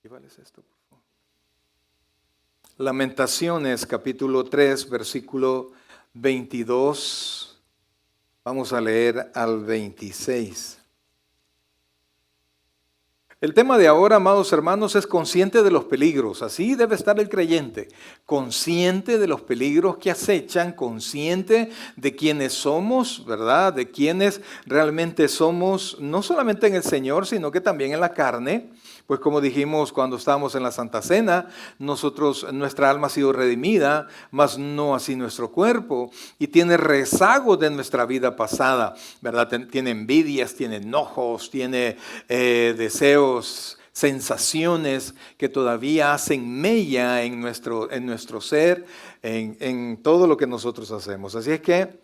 Llévales esto, por favor. Lamentaciones, capítulo 3, versículo 22. Vamos a leer al 26. El tema de ahora, amados hermanos, es consciente de los peligros. Así debe estar el creyente, consciente de los peligros que acechan, consciente de quiénes somos, ¿verdad? De quiénes realmente somos, no solamente en el Señor, sino que también en la carne. Pues como dijimos cuando estábamos en la Santa Cena, nuestra alma ha sido redimida, mas no así nuestro cuerpo, y tiene rezago de nuestra vida pasada, ¿verdad? Tiene envidias, tiene enojos, tiene deseos, sensaciones que todavía hacen mella en nuestro ser, en todo lo que nosotros hacemos. Así es que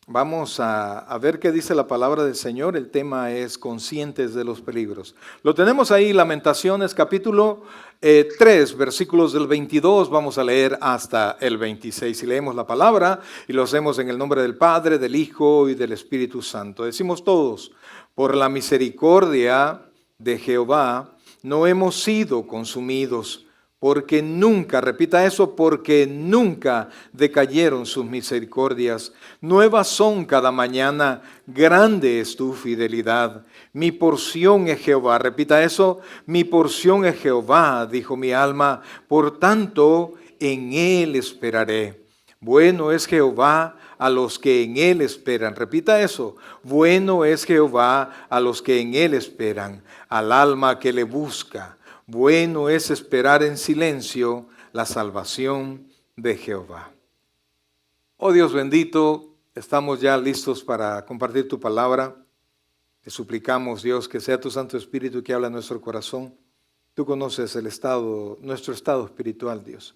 vamos a ver qué dice la palabra del Señor. El tema es conscientes de los peligros. Lo tenemos ahí, Lamentaciones, capítulo 3, versículos del 22. Vamos a leer hasta el 26. Y leemos la palabra y lo hacemos en el nombre del Padre, del Hijo y del Espíritu Santo. Decimos todos: por la misericordia de Jehová no hemos sido consumidos, porque nunca, repita eso, porque nunca decayeron sus misericordias. Nuevas son cada mañana, grande es tu fidelidad. Mi porción es Jehová, repita eso, mi porción es Jehová, dijo mi alma, por tanto en él esperaré. Bueno es Jehová a los que en él esperan. Repita eso. Bueno es Jehová a los que en él esperan, al alma que le busca. Bueno es esperar en silencio la salvación de Jehová. Oh Dios bendito, estamos ya listos para compartir tu palabra. Te suplicamos, Dios, que sea tu Santo Espíritu que habla en nuestro corazón. Tú conoces nuestro estado espiritual, Dios.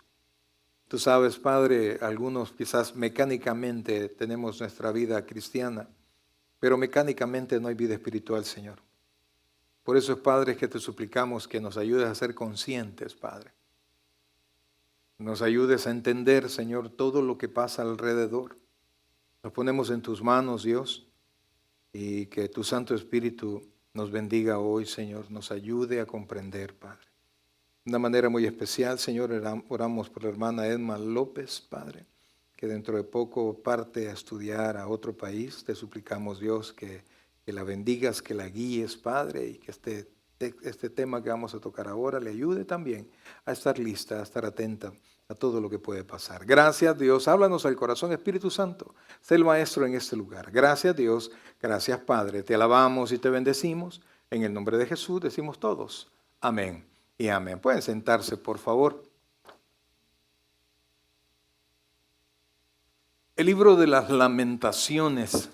Tú sabes, Padre, algunos quizás mecánicamente tenemos nuestra vida cristiana, pero mecánicamente no hay vida espiritual, Señor. Por eso, Padre, es que te suplicamos que nos ayudes a ser conscientes, Padre. Nos ayudes a entender, Señor, todo lo que pasa alrededor. Nos ponemos en tus manos, Dios, y que tu Santo Espíritu nos bendiga hoy, Señor, nos ayude a comprender, Padre. De una manera muy especial, Señor, oramos por la hermana Edma López, Padre, que dentro de poco parte a estudiar a otro país. Te suplicamos, Dios, que la bendigas, que la guíes, Padre, y que este tema que vamos a tocar ahora le ayude también a estar lista, a estar atenta a todo lo que puede pasar. Gracias, Dios. Háblanos al corazón, Espíritu Santo. Sé el Maestro en este lugar. Gracias, Dios. Gracias, Padre. Te alabamos y te bendecimos. En el nombre de Jesús decimos todos. Amén y amén. Pueden sentarse, por favor. El libro de las Lamentaciones.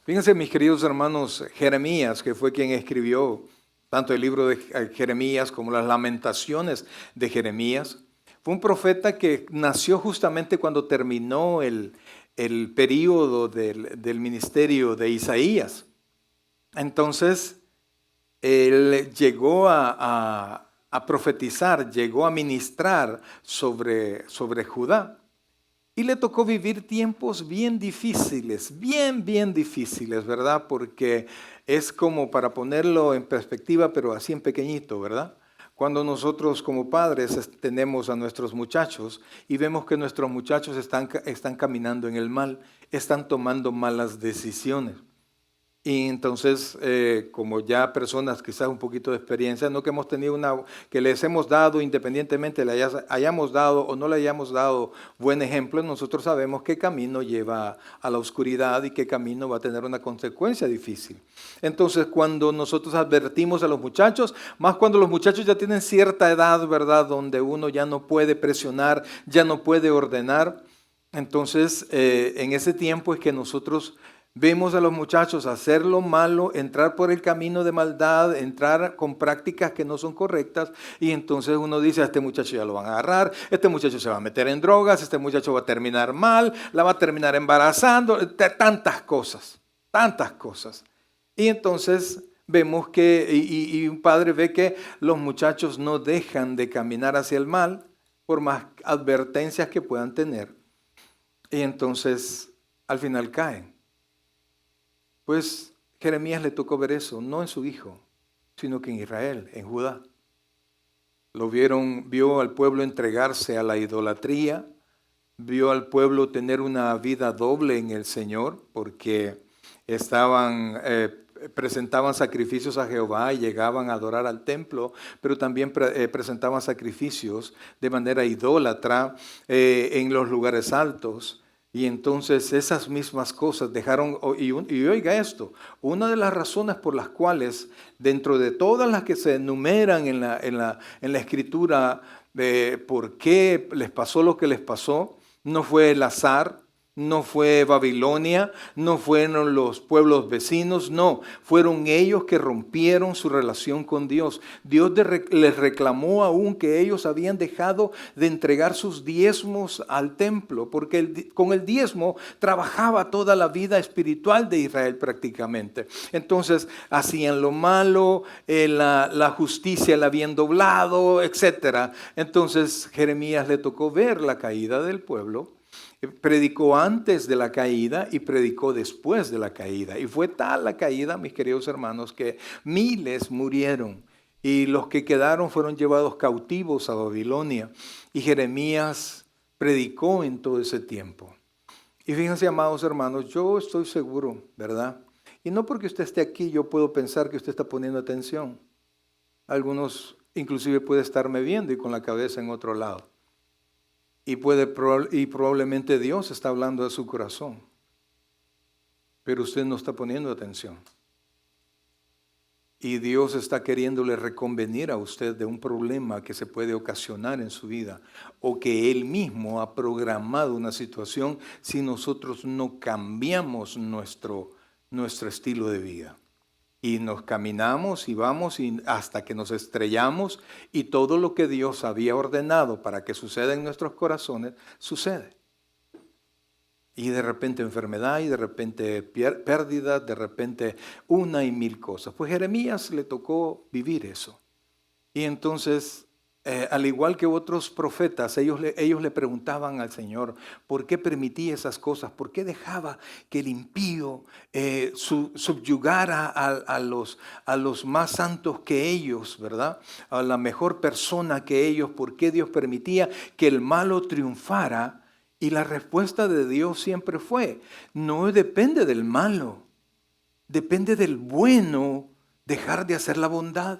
Fíjense, mis queridos hermanos, Jeremías, que fue quien escribió tanto el libro de Jeremías como las Lamentaciones de Jeremías, fue un profeta que nació justamente cuando terminó el período del ministerio de Isaías. Entonces, él llegó a profetizar, llegó a ministrar sobre Judá. Y le tocó vivir tiempos bien difíciles, bien difíciles, ¿verdad? Porque es como para ponerlo en perspectiva, pero así en pequeñito, ¿verdad? Cuando nosotros como padres tenemos a nuestros muchachos y vemos que nuestros muchachos están caminando en el mal, están tomando malas decisiones. Y entonces, como ya personas quizás un poquito de experiencia, no que hemos tenido que les hemos dado, independientemente le hayamos dado o no le hayamos dado buen ejemplo, nosotros sabemos qué camino lleva a la oscuridad y qué camino va a tener una consecuencia difícil. Entonces, cuando nosotros advertimos a los muchachos, más cuando los muchachos ya tienen cierta edad, ¿verdad?, donde uno ya no puede presionar, ya no puede ordenar, entonces en ese tiempo es que nosotros vemos a los muchachos hacer lo malo, entrar por el camino de maldad, entrar con prácticas que no son correctas, y entonces uno dice: a este muchacho ya lo van a agarrar, este muchacho se va a meter en drogas, este muchacho va a terminar mal, la va a terminar embarazando, tantas cosas. Y entonces vemos que, y un padre ve que los muchachos no dejan de caminar hacia el mal, por más advertencias que puedan tener, y entonces al final caen. Pues Jeremías le tocó ver eso, no en su hijo, sino que en Israel, en Judá. Vio al pueblo entregarse a la idolatría, vio al pueblo tener una vida doble en el Señor, porque presentaban sacrificios a Jehová y llegaban a adorar al templo, pero también presentaban sacrificios de manera idólatra en los lugares altos. Y entonces esas mismas cosas dejaron, y oiga esto, una de las razones por las cuales dentro de todas las que se enumeran en la Escritura de por qué les pasó lo que les pasó, no fue el azar, no fue Babilonia, no fueron los pueblos vecinos, no, fueron ellos que rompieron su relación con Dios. Dios les reclamó aún que ellos habían dejado de entregar sus diezmos al templo, porque con el diezmo trabajaba toda la vida espiritual de Israel prácticamente. Entonces hacían lo malo, la justicia la habían doblado, etc. Entonces Jeremías le tocó ver la caída del pueblo. Predicó antes de la caída y predicó después de la caída. Y fue tal la caída, mis queridos hermanos, que miles murieron y los que quedaron fueron llevados cautivos a Babilonia. Y Jeremías predicó en todo ese tiempo. Y fíjense, amados hermanos, yo estoy seguro, ¿verdad? Y no porque usted esté aquí yo puedo pensar que usted está poniendo atención. Algunos inclusive puede estarme viendo y con la cabeza en otro lado. Y probablemente Dios está hablando de su corazón, pero usted no está poniendo atención. Y Dios está queriéndole reconvenir a usted de un problema que se puede ocasionar en su vida o que Él mismo ha programado una situación si nosotros no cambiamos nuestro estilo de vida. Y nos caminamos y vamos hasta que nos estrellamos y todo lo que Dios había ordenado para que suceda en nuestros corazones, sucede. Y de repente enfermedad y de repente pérdida, de repente una y mil cosas. Pues Jeremías le tocó vivir eso. Y entonces, al igual que otros profetas, ellos le preguntaban al Señor, ¿por qué permitía esas cosas? ¿Por qué dejaba que el impío subyugara a los más santos que ellos, ¿verdad? A la mejor persona que ellos. ¿Por qué Dios permitía que el malo triunfara? Y la respuesta de Dios siempre fue, no depende del malo, depende del bueno dejar de hacer la bondad.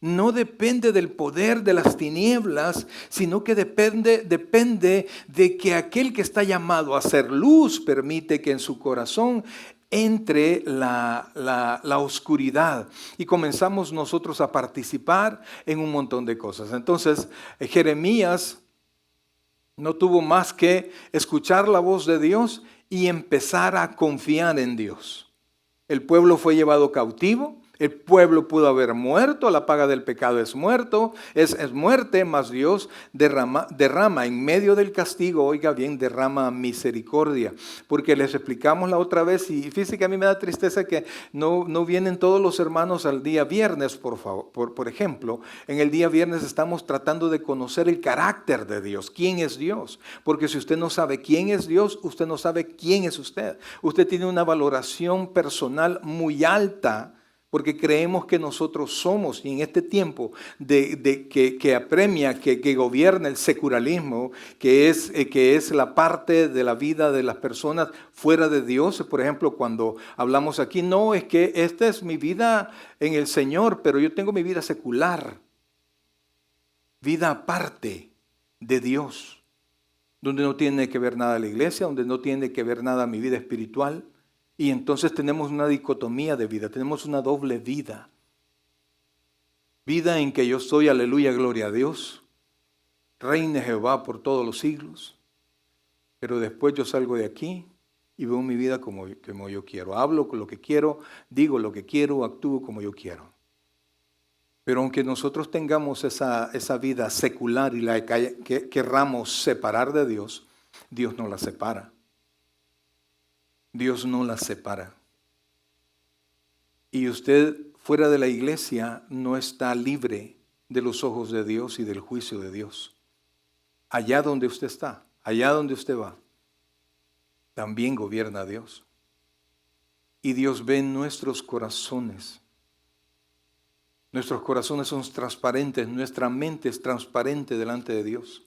No depende del poder de las tinieblas, sino que depende de que aquel que está llamado a hacer luz permite que en su corazón entre la oscuridad. Y comenzamos nosotros a participar en un montón de cosas. Entonces, Jeremías no tuvo más que escuchar la voz de Dios y empezar a confiar en Dios. El pueblo fue llevado cautivo. El pueblo pudo haber muerto, la paga del pecado es muerte, mas Dios derrama en medio del castigo, oiga bien, derrama misericordia. Porque les explicamos la otra vez, y fíjense que a mí me da tristeza que no vienen todos los hermanos al día viernes, por ejemplo. En el día viernes estamos tratando de conocer el carácter de Dios, quién es Dios. Porque si usted no sabe quién es Dios, usted no sabe quién es usted. Usted tiene una valoración personal muy alta, porque creemos que nosotros somos, y en este tiempo que apremia, que gobierna el secularismo, que es la parte de la vida de las personas fuera de Dios. Por ejemplo, cuando hablamos aquí, no, es que esta es mi vida en el Señor, pero yo tengo mi vida secular, vida aparte de Dios, donde no tiene que ver nada la iglesia, donde no tiene que ver nada mi vida espiritual. Y entonces tenemos una dicotomía de vida, tenemos una doble vida. Vida en que yo soy, aleluya, gloria a Dios, reine Jehová por todos los siglos. Pero después yo salgo de aquí y veo mi vida como yo quiero. Hablo con lo que quiero, digo lo que quiero, actúo como yo quiero. Pero aunque nosotros tengamos esa vida secular y la querramos separar de Dios, Dios no la separa. Dios no la separa. Y usted fuera de la iglesia no está libre de los ojos de Dios y del juicio de Dios. Allá donde usted está, allá donde usted va, también gobierna Dios. Y Dios ve en nuestros corazones. Nuestros corazones son transparentes, nuestra mente es transparente delante de Dios.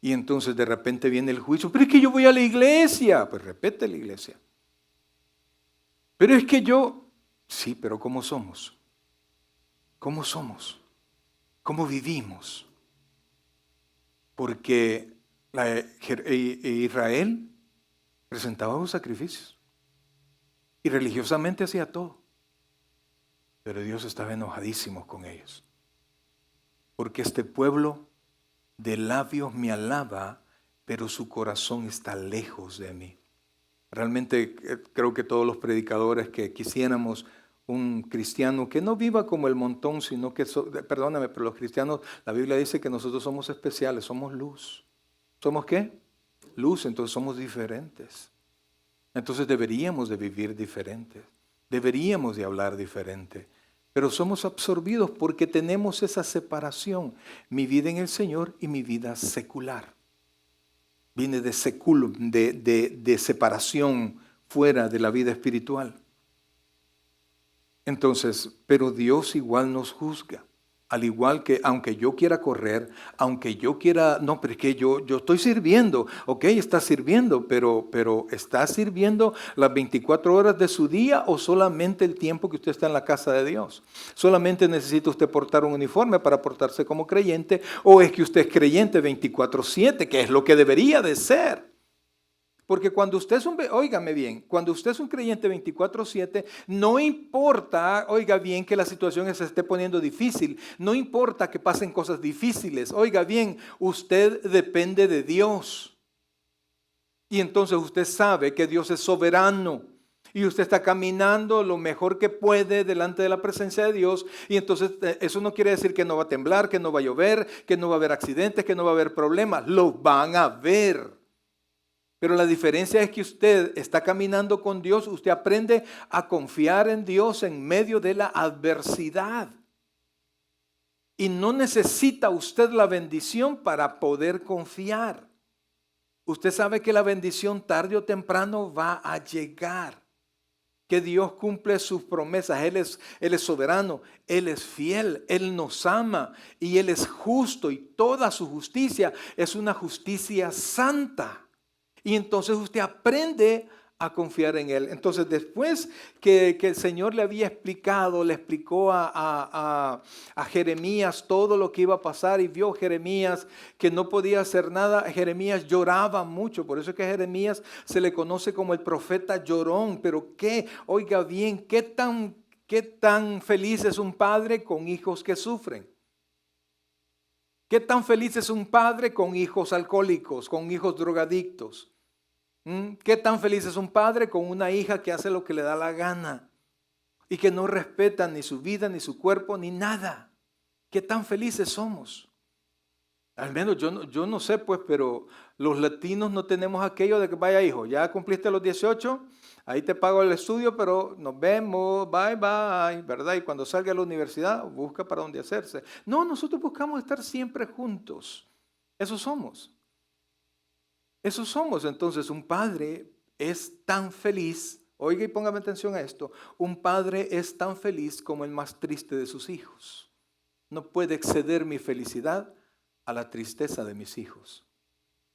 Y entonces de repente viene el juicio. Pero es que yo voy a la iglesia. Pues repete la iglesia. Pero es que yo... Sí, pero ¿cómo somos? ¿Cómo somos? ¿Cómo vivimos? Porque Israel presentaba los sacrificios y religiosamente hacía todo. Pero Dios estaba enojadísimo con ellos. Porque este pueblo de labios me alaba, pero su corazón está lejos de mí. Realmente creo que todos los predicadores que quisiéramos un cristiano que no viva como el montón, sino que, perdóname, pero los cristianos, la Biblia dice que nosotros somos especiales, somos luz. ¿Somos qué? Luz, entonces somos diferentes. Entonces deberíamos de vivir diferentes, deberíamos de hablar diferente, pero somos absorbidos porque tenemos esa separación, mi vida en el Señor y mi vida secular. Viene de seculum, de separación fuera de la vida espiritual. Entonces, pero Dios igual nos juzga. Al igual que aunque yo quiera correr, aunque yo quiera, no, pero es que yo estoy sirviendo, ok, está sirviendo, pero ¿está sirviendo las 24 horas de su día o solamente el tiempo que usted está en la casa de Dios? ¿Solamente necesita usted portar un uniforme para portarse como creyente o es que usted es creyente 24/7, que es lo que debería de ser? Porque cuando usted es óigame bien, cuando usted es un creyente 24/7, no importa, oiga bien, que la situación se esté poniendo difícil, no importa que pasen cosas difíciles, oiga bien, usted depende de Dios. Y entonces usted sabe que Dios es soberano y usted está caminando lo mejor que puede delante de la presencia de Dios. Y entonces eso no quiere decir que no va a temblar, que no va a llover, que no va a haber accidentes, que no va a haber problemas, lo van a ver. Pero la diferencia es que usted está caminando con Dios, usted aprende a confiar en Dios en medio de la adversidad. Y no necesita usted la bendición para poder confiar. Usted sabe que la bendición tarde o temprano va a llegar. Que Dios cumple sus promesas. Él es soberano, Él es fiel, Él nos ama y Él es justo. Y toda su justicia es una justicia santa. Y entonces usted aprende a confiar en Él. Entonces después que el Señor le había explicado, le explicó a Jeremías todo lo que iba a pasar y vio Jeremías que no podía hacer nada, Jeremías lloraba mucho. Por eso es que a Jeremías se le conoce como el profeta llorón. Pero oiga bien, qué tan feliz es un padre con hijos que sufren. ¿Qué tan feliz es un padre con hijos alcohólicos, con hijos drogadictos? ¿Qué tan feliz es un padre con una hija que hace lo que le da la gana y que no respeta ni su vida, ni su cuerpo, ni nada? ¿Qué tan felices somos? Al menos yo no sé, pues, pero los latinos no tenemos aquello de que vaya hijo, ya cumpliste los 18, ahí te pago el estudio, pero nos vemos, bye bye, ¿verdad? Y cuando salga a la universidad, busca para dónde hacerse. No, nosotros buscamos estar siempre juntos. Eso somos. Eso somos. Entonces, un padre es tan feliz, oiga y póngame atención a esto, un padre es tan feliz como el más triste de sus hijos. No puede exceder mi felicidad a la tristeza de mis hijos.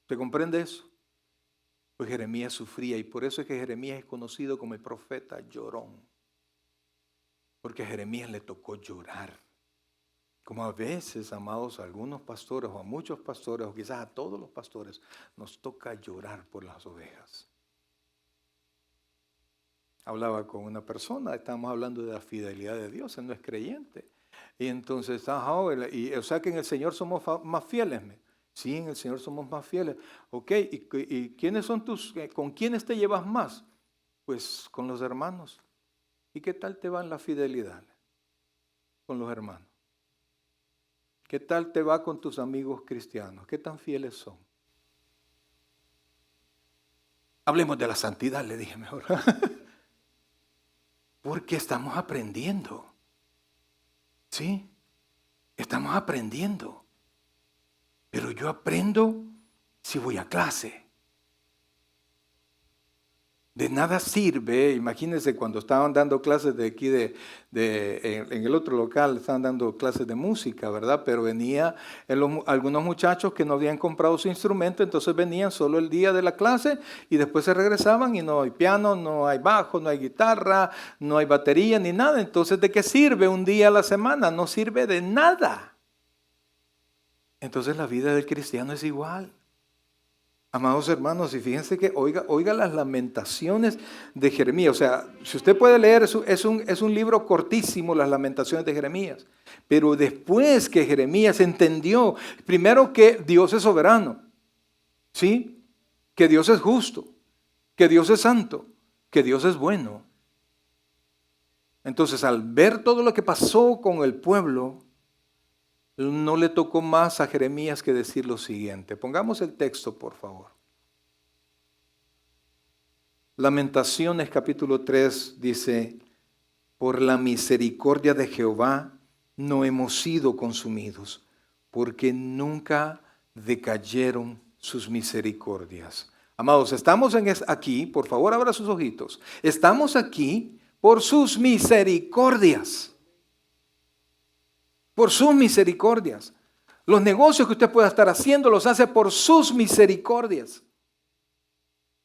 ¿Se comprende eso? Pues Jeremías sufría y por eso es que Jeremías es conocido como el profeta llorón. Porque a Jeremías le tocó llorar. Como a veces, amados, a algunos pastores o a muchos pastores o quizás a todos los pastores nos toca llorar por las ovejas. Hablaba con una persona, estábamos hablando de la fidelidad de Dios, él no es creyente. Y entonces, o sea que en el Señor somos más fieles. Sí, en el Señor somos más fieles. Ok, ¿y quiénes son con quiénes te llevas más? Pues con los hermanos. ¿Y qué tal te va en la fidelidad con los hermanos? ¿Qué tal te va con tus amigos cristianos? ¿Qué tan fieles son? Hablemos de la santidad, le dije mejor. Porque estamos aprendiendo. ¿Sí? Estamos aprendiendo. Pero yo aprendo si voy a clase. De nada sirve, imagínense cuando estaban dando clases de aquí en el otro local, estaban dando clases de música, ¿verdad? Pero venía algunos muchachos que no habían comprado su instrumento, entonces venían solo el día de la clase y después se regresaban y no hay piano, no hay bajo, no hay guitarra, no hay batería ni nada. Entonces, ¿de qué sirve un día a la semana? No sirve de nada. Entonces la vida del cristiano es igual. Amados hermanos, y fíjense que oiga las lamentaciones de Jeremías. O sea, si usted puede leer, es un libro cortísimo, las lamentaciones de Jeremías. Pero después que Jeremías entendió, primero que Dios es soberano, ¿sí? Que Dios es justo, que Dios es santo, que Dios es bueno. Entonces, al ver todo lo que pasó con el pueblo, no le tocó más a Jeremías que decir lo siguiente. Pongamos el texto, por favor. Lamentaciones capítulo 3 dice, por la misericordia de Jehová no hemos sido consumidos, porque nunca decayeron sus misericordias. Amados, estamos aquí, por favor abra sus ojitos, estamos aquí por sus misericordias. Por sus misericordias. Los negocios que usted pueda estar haciendo los hace por sus misericordias.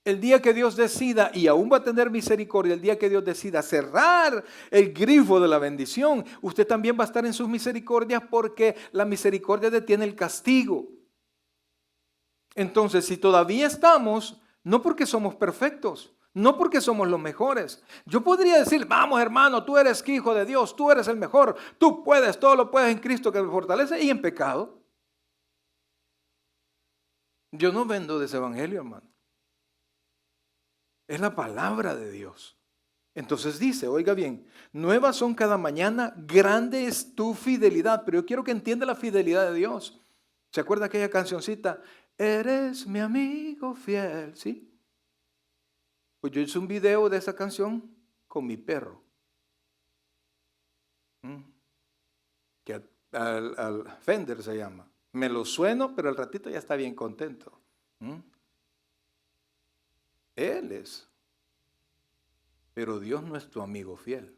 El día que Dios decida, y aún va a tener misericordia, el día que Dios decida cerrar el grifo de la bendición, usted también va a estar en sus misericordias porque la misericordia detiene el castigo. Entonces, si todavía estamos, no porque somos perfectos, no porque somos los mejores. Yo podría decir, vamos hermano, tú eres hijo de Dios, tú eres el mejor, tú puedes, todo lo puedes en Cristo que me fortalece, y en pecado. Yo no vendo de ese evangelio, hermano. Es la palabra de Dios. Entonces dice, oiga bien, nuevas son cada mañana, grande es tu fidelidad. Pero yo quiero que entienda la fidelidad de Dios. ¿Se acuerda aquella cancioncita? Eres mi amigo fiel, ¿sí? Pues yo hice un video de esa canción con mi perro. Que al Fender se llama. Me lo sueno, pero al ratito ya está bien contento. Él es. Pero Dios no es tu amigo fiel.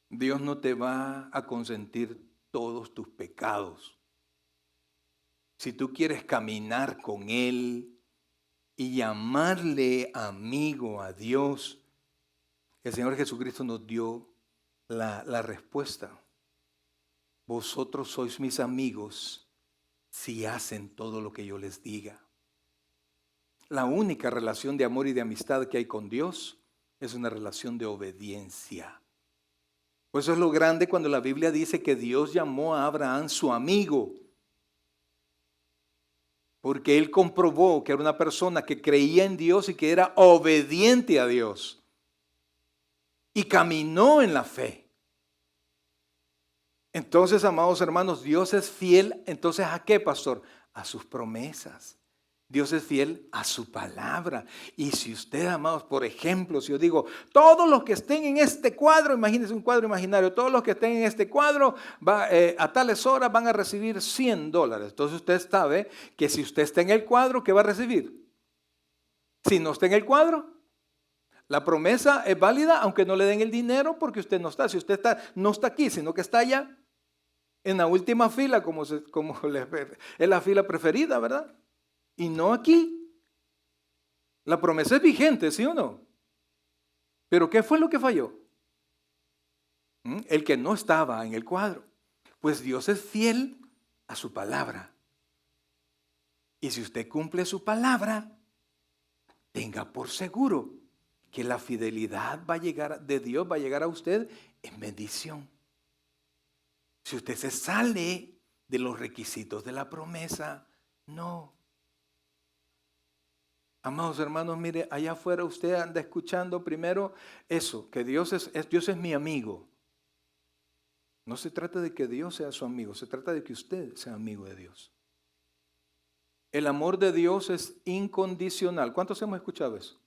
Dios no te va a consentir todos tus pecados. Si tú quieres caminar con Él y llamarle amigo a Dios, el Señor Jesucristo nos dio la respuesta. Vosotros sois mis amigos si hacen todo lo que yo les diga. La única relación de amor y de amistad que hay con Dios es una relación de obediencia. Por eso es lo grande cuando la Biblia dice que Dios llamó a Abraham su amigo. Porque él comprobó que era una persona que creía en Dios y que era obediente a Dios. Y caminó en la fe. Entonces, amados hermanos, Dios es fiel. Entonces, ¿a qué, pastor? A sus promesas. Dios es fiel a su palabra. Y si usted, amados, por ejemplo, si yo digo, todos los que estén en este cuadro, imagínense un cuadro imaginario, todos los que estén en este cuadro a tales horas van a recibir $100. Entonces usted sabe que si usted está en el cuadro, ¿qué va a recibir? Si no está en el cuadro, la promesa es válida aunque no le den el dinero porque usted no está. Si usted no está aquí, sino que está allá, en la última fila, como es la fila preferida, ¿verdad? Y no aquí. La promesa es vigente, ¿sí o no? Pero ¿qué fue lo que falló? El que no estaba en el cuadro. Pues Dios es fiel a su palabra. Y si usted cumple su palabra, tenga por seguro que la fidelidad de Dios va a llegar a usted en bendición. Si usted se sale de los requisitos de la promesa, no. Amados hermanos, mire, allá afuera usted anda escuchando primero eso, que Dios es mi amigo. No se trata de que Dios sea su amigo, se trata de que usted sea amigo de Dios. El amor de Dios es incondicional. ¿Cuántos hemos escuchado eso?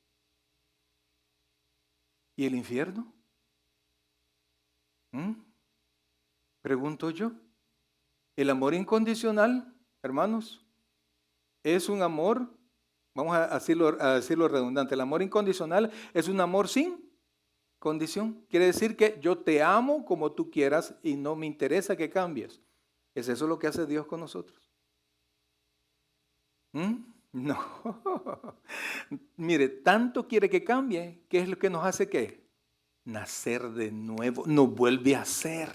¿Y el infierno? Pregunto yo. El amor incondicional, hermanos, es un amor Vamos a decirlo redundante. El amor incondicional es un amor sin condición. Quiere decir que yo te amo como tú quieras y no me interesa que cambies. ¿Es eso lo que hace Dios con nosotros? ¿Mm? No. Mire, tanto quiere que cambie, ¿qué es lo que nos hace qué? Nacer de nuevo, nos vuelve a ser.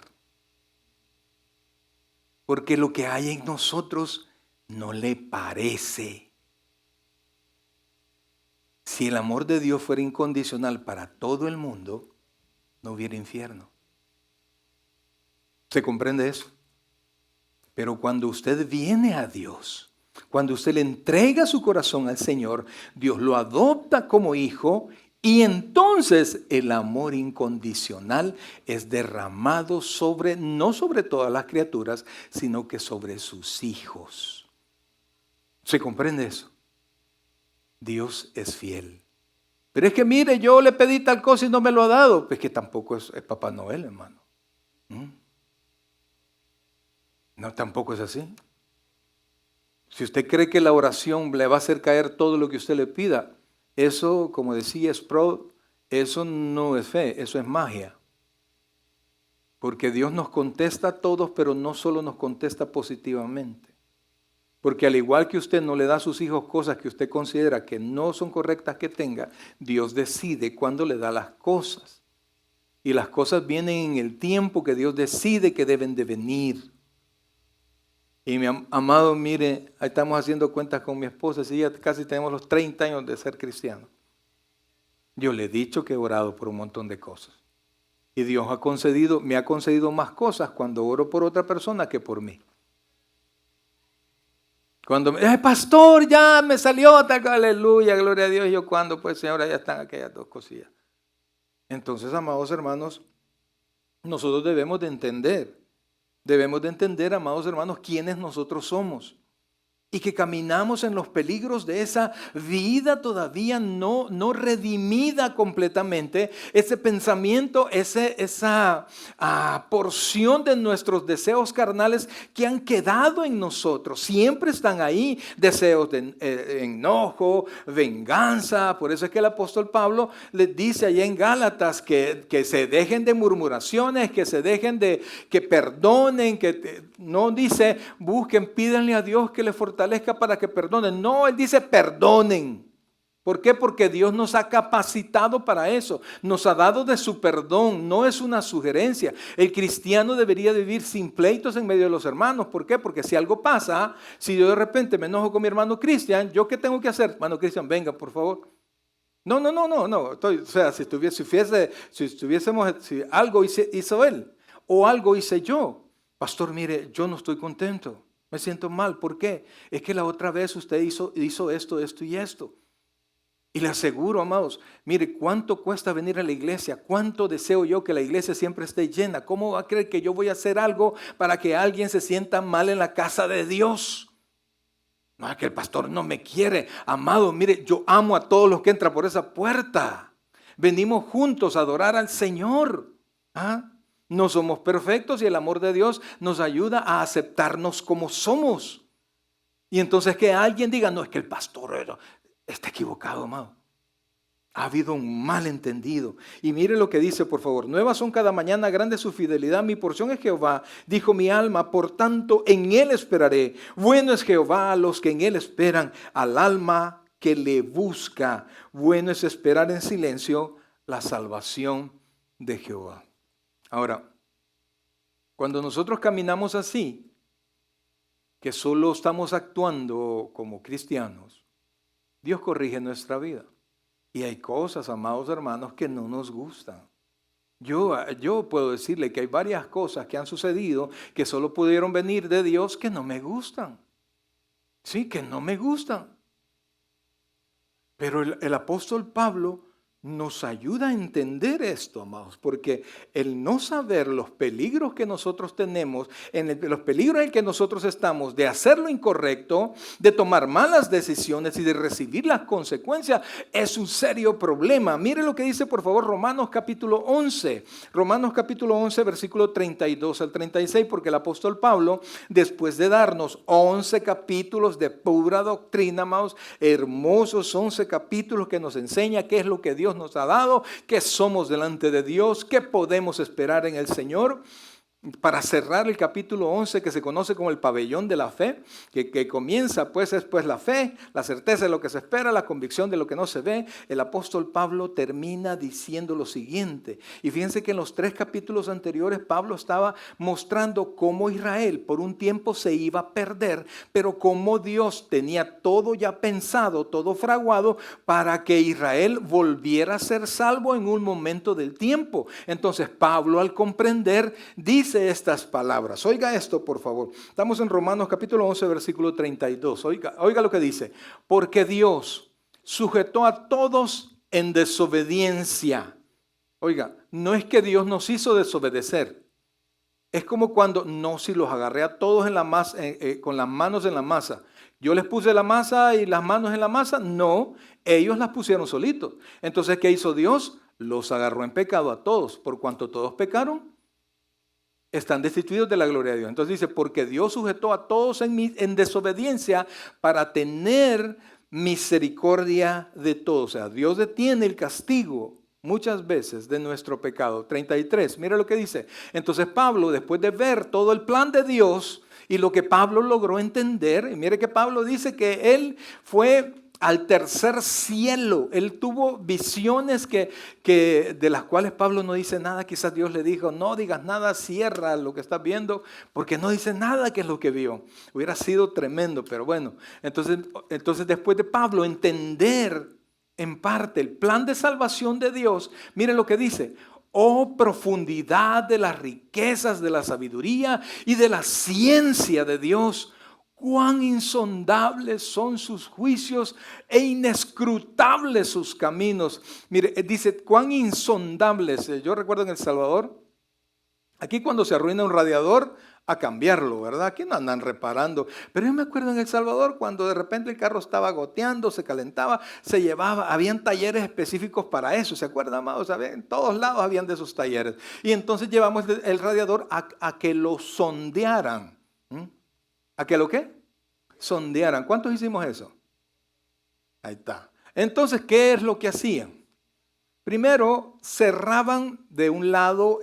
Porque lo que hay en nosotros no le parece. Si el amor de Dios fuera incondicional para todo el mundo, no hubiera infierno. ¿Se comprende eso? Pero cuando usted viene a Dios, cuando usted le entrega su corazón al Señor, Dios lo adopta como hijo y entonces el amor incondicional es derramado no sobre todas las criaturas, sino que sobre sus hijos. ¿Se comprende eso? Dios es fiel. Pero es que mire, yo le pedí tal cosa y no me lo ha dado. Pues que tampoco es Papá Noel, hermano. No, tampoco es así. Si usted cree que la oración le va a hacer caer todo lo que usted le pida, eso, como decía Sproul, eso no es fe, eso es magia. Porque Dios nos contesta a todos, pero no solo nos contesta positivamente. Porque al igual que usted no le da a sus hijos cosas que usted considera que no son correctas que tenga, Dios decide cuándo le da las cosas. Y las cosas vienen en el tiempo que Dios decide que deben de venir. Y mi amado, mire, ahí estamos haciendo cuentas con mi esposa, sí, ya casi tenemos los 30 años de ser cristiano. Yo le he dicho que he orado por un montón de cosas. Y Dios me ha concedido más cosas cuando oro por otra persona que por mí. Cuando pastor, ya me salió, aleluya, gloria a Dios. Y yo, ¿cuándo? Pues, Señora, ya están aquellas dos cosillas. Entonces, amados hermanos, nosotros debemos de entender, amados hermanos, quiénes nosotros somos. Y que caminamos en los peligros de esa vida todavía no redimida completamente, ese pensamiento, esa porción de nuestros deseos carnales que han quedado en nosotros. Siempre están ahí, deseos de enojo, venganza. Por eso es que el apóstol Pablo les dice allá en Gálatas que se dejen de murmuraciones, que se dejen que perdonen, no dice busquen, pídanle a Dios que le fortalezca para que perdonen. No, él dice perdonen. ¿Por qué? Porque Dios nos ha capacitado para eso. Nos ha dado de su perdón. No es una sugerencia. El cristiano debería vivir sin pleitos en medio de los hermanos. ¿Por qué? Porque si algo pasa, si yo de repente me enojo con mi hermano Cristian, ¿yo qué tengo que hacer? Hermano Cristian, venga, por favor. No. Si algo hizo él o algo hice yo. Pastor, mire, yo no estoy contento. Me siento mal. ¿Por qué? Es que la otra vez usted hizo esto y esto. Y le aseguro, amados, mire, ¿cuánto cuesta venir a la iglesia? ¿Cuánto deseo yo que la iglesia siempre esté llena? ¿Cómo va a creer que yo voy a hacer algo para que alguien se sienta mal en la casa de Dios? No, es que el pastor no me quiere. Amado, mire, yo amo a todos los que entran por esa puerta. Venimos juntos a adorar al Señor. No somos perfectos y el amor de Dios nos ayuda a aceptarnos como somos. Y entonces que alguien diga, no, es que el pastor está equivocado, amado. Ha habido un malentendido. Y mire lo que dice, por favor. Nuevas son cada mañana, grande su fidelidad. Mi porción es Jehová, dijo mi alma, por tanto en él esperaré. Bueno es Jehová a los que en él esperan, al alma que le busca. Bueno es esperar en silencio la salvación de Jehová. Ahora, cuando nosotros caminamos así, que solo estamos actuando como cristianos, Dios corrige nuestra vida. Y hay cosas, amados hermanos, que no nos gustan. Yo puedo decirle que hay varias cosas que han sucedido que solo pudieron venir de Dios que no me gustan. Sí, que no me gustan. Pero el apóstol Pablo nos ayuda a entender esto, amados, porque el no saber los peligros que nosotros tenemos, los peligros en que nosotros estamos de hacer lo incorrecto, de tomar malas decisiones y de recibir las consecuencias, es un serio problema. Mire lo que dice, por favor, Romanos capítulo 11. Romanos capítulo 11, versículo 32 al 36, porque el apóstol Pablo, después de darnos 11 capítulos de pura doctrina, amados, hermosos 11 capítulos que nos enseña qué es lo que Dios nos ha dado, qué somos delante de Dios, qué podemos esperar en el Señor. Para cerrar el capítulo 11, que se conoce como el pabellón de la fe, que comienza pues después la fe, la certeza de lo que se espera, la convicción de lo que no se ve, el apóstol Pablo termina diciendo lo siguiente. Y fíjense que en los 3 capítulos anteriores Pablo estaba mostrando cómo Israel por un tiempo se iba a perder, pero cómo Dios tenía todo ya pensado, todo fraguado para que Israel volviera a ser salvo en un momento del tiempo. Entonces Pablo, al comprender, dice estas palabras. Oiga esto, por favor. Estamos en Romanos capítulo 11, versículo 32. Oiga lo que dice. Porque Dios sujetó a todos en desobediencia. Oiga, no es que Dios nos hizo desobedecer. Es como cuando, no, si los agarré a todos en la masa, con las manos en la masa. Yo les puse la masa y las manos en la masa. No, ellos las pusieron solitos. Entonces, ¿qué hizo Dios? Los agarró en pecado a todos. Por cuanto todos pecaron, están destituidos de la gloria de Dios. Entonces dice, porque Dios sujetó a todos en desobediencia para tener misericordia de todos. O sea, Dios detiene el castigo muchas veces de nuestro pecado. 33, mira lo que dice. Entonces Pablo, después de ver todo el plan de Dios y lo que Pablo logró entender, y mire que Pablo dice que él fue al tercer cielo. Él tuvo visiones de las cuales Pablo no dice nada. Quizás Dios le dijo, no digas nada, cierra lo que estás viendo, porque no dice nada que es lo que vio. Hubiera sido tremendo, pero bueno. Entonces después de Pablo entender en parte el plan de salvación de Dios, miren lo que dice. Oh, profundidad de las riquezas de la sabiduría y de la ciencia de Dios. Cuán insondables son sus juicios e inescrutables sus caminos. Mire, dice, cuán insondables. Yo recuerdo en El Salvador, aquí cuando se arruina un radiador, a cambiarlo, ¿verdad? Aquí no andan reparando. Pero yo me acuerdo en El Salvador cuando de repente el carro estaba goteando, se calentaba, se llevaba, habían talleres específicos para eso, ¿se acuerdan, amados? En todos lados habían de esos talleres. Y entonces llevamos el radiador a que lo sondearan. ¿A qué lo qué? Sondearan. ¿Cuántos hicimos eso? Ahí está. Entonces, ¿qué es lo que hacían? Primero, cerraban de un lado,